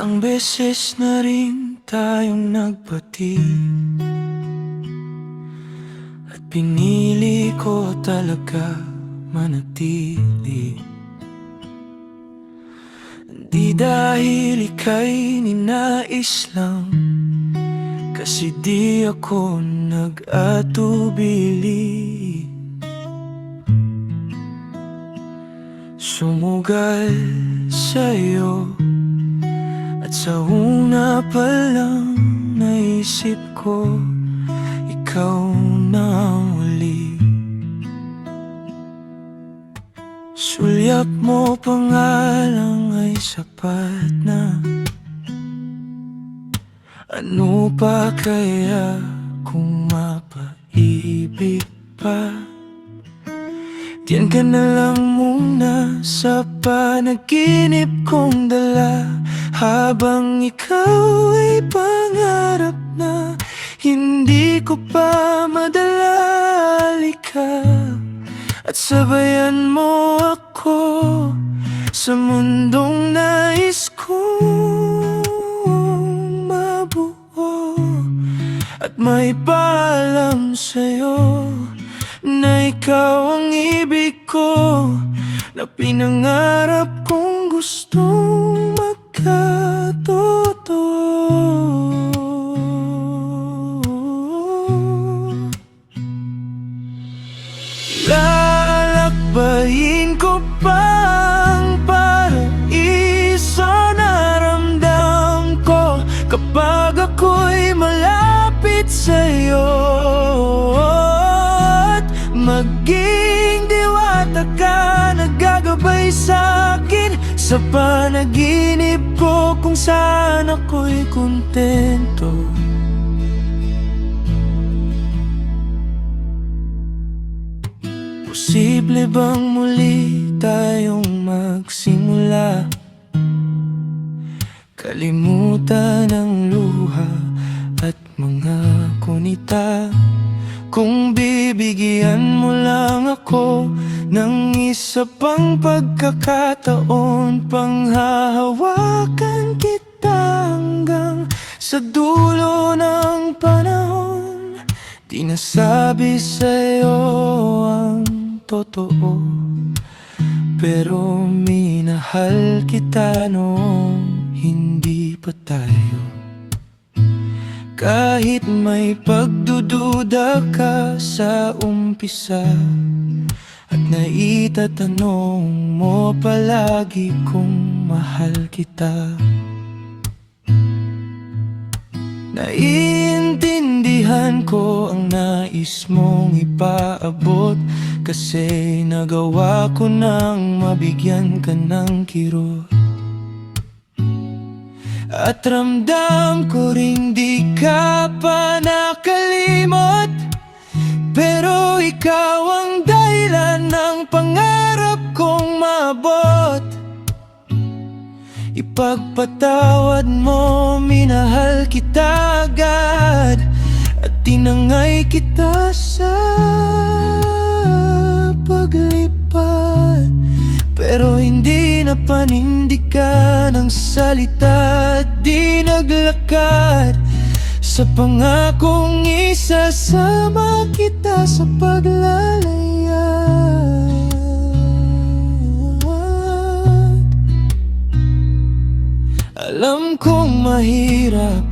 Ilang beses na rin tayong nagbati, at pinili ko talaga manatili. Di dahil ika'y ninais lang, kasi di ako nag-atubili. Sumugal sa'yo, at sa una pa lang naisip ko, ikaw na ang huli. Sulyap mo pa nga lang ay sapat na. Ano pa kaya kung mapaibig pa? Diyan ka na lang muna sa panaginip kong dala, habang ikaw ay pangarap na hindi ko pa madala. Halika at sabayan mo ako sa mundong nais kong mabuo, at may paalam sa'yo na ikaw ang ibig ko, na pinangarap kong gustong magkatotoo. Lalakbayin ko pang paraiso na ramdam ko kapag ako'y malapit sa'yo, at maging diwata ka na gagabay sa'kin sa panaginip ko kung saan ako'y kontento. Posible bang muli tayong magsimula? Kalimutan ang luha at mga kunita. Kung bibigyan mo lang ako ng isa pang pagkakataon, panghahawakan kita hanggang sa dulo ng panahon. Di nasabi sa'yo ang totoo, pero minahal kita noong hindi pa tayo. Kahit may pagdududa ka sa umpisa, at naitatanong mo palagi kung mahal kita, naiintindihan ko ang nais mong ipaabot, kasi nagawa ko nang mabigyan ka ng kirot. At ramdam ko rin di ka pa nakalimot, pero ikaw ang dahilan ng pangarap kong maabot. Ipagpatawad mo, minahal kita agad, at tinangay kita sa paglipat. Pero hindi na panindigan ang salita, at di naglakad sa pangakong isasama kita sa paglalaya. Alam kong mahirap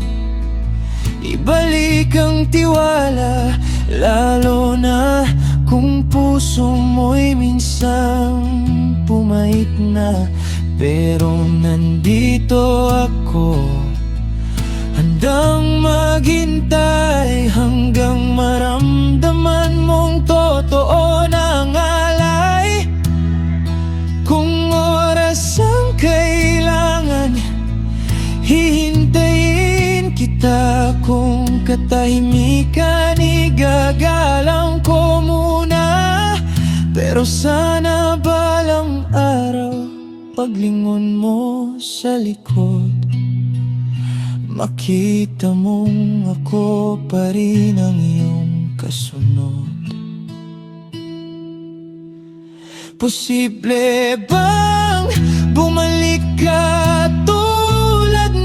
ibalik ang tiwala, lalo na kung puso mo'y minsang pumait na. Pero nandito ako, handang maghintay hanggang maramdaman mong totoo na ang alay. Kung oras ang kailangan, hihintayin kita. Kung katahimikan, igagalang ko muna. Pero sana balang araw, paglingon mo sa likod, makita mong ako pa rin ang iyong kasunod. Posible bang bumalik ka tulad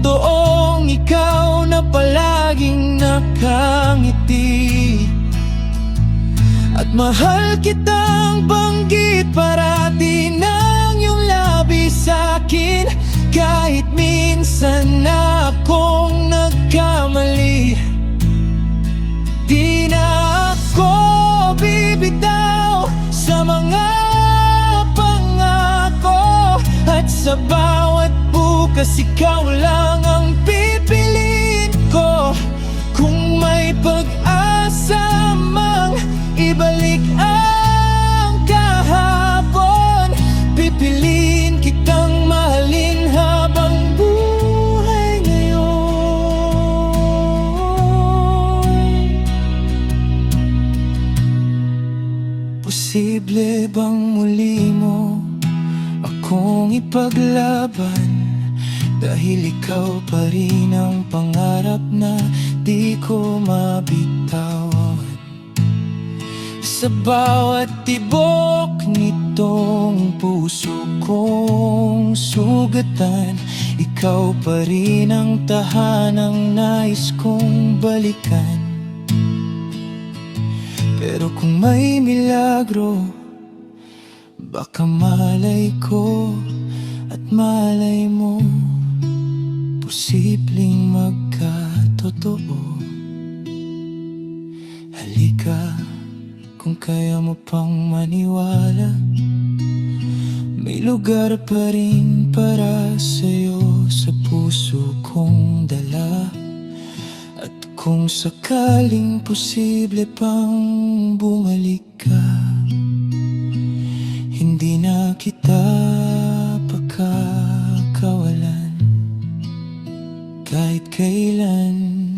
totoong ikaw na palaging nakangiti. At mahal kitang banggit parati ng iyong labis sa'kin. Kahit minsan na akong nagkamali, di na ako bibitaw sa mga pangako. At sa bawat bukas ikaw lang ang pipiliin ko. Kung may pag-asa mang ibalik ang kahapon, pipiliin kitang mahalin habang buhay ngayon. Posible bang muli mo akong ipaglaban? Dahil ikaw pa rin ang pangarap na di ko mabitawan. Sa bawat tibok nitong puso kong sugatan, ikaw pa rin ang tahanang nais kong balikan. Pero kung may milagro, baka malay ko at malay mo, posibleng magkatotoo. Halika, kung kaya mo pang maniwala, may lugar pa rin para sa'yo sa puso kong dala. At kung sakaling posible pang bumalik ka, hindi na kita pagkakawalan kahit kailan.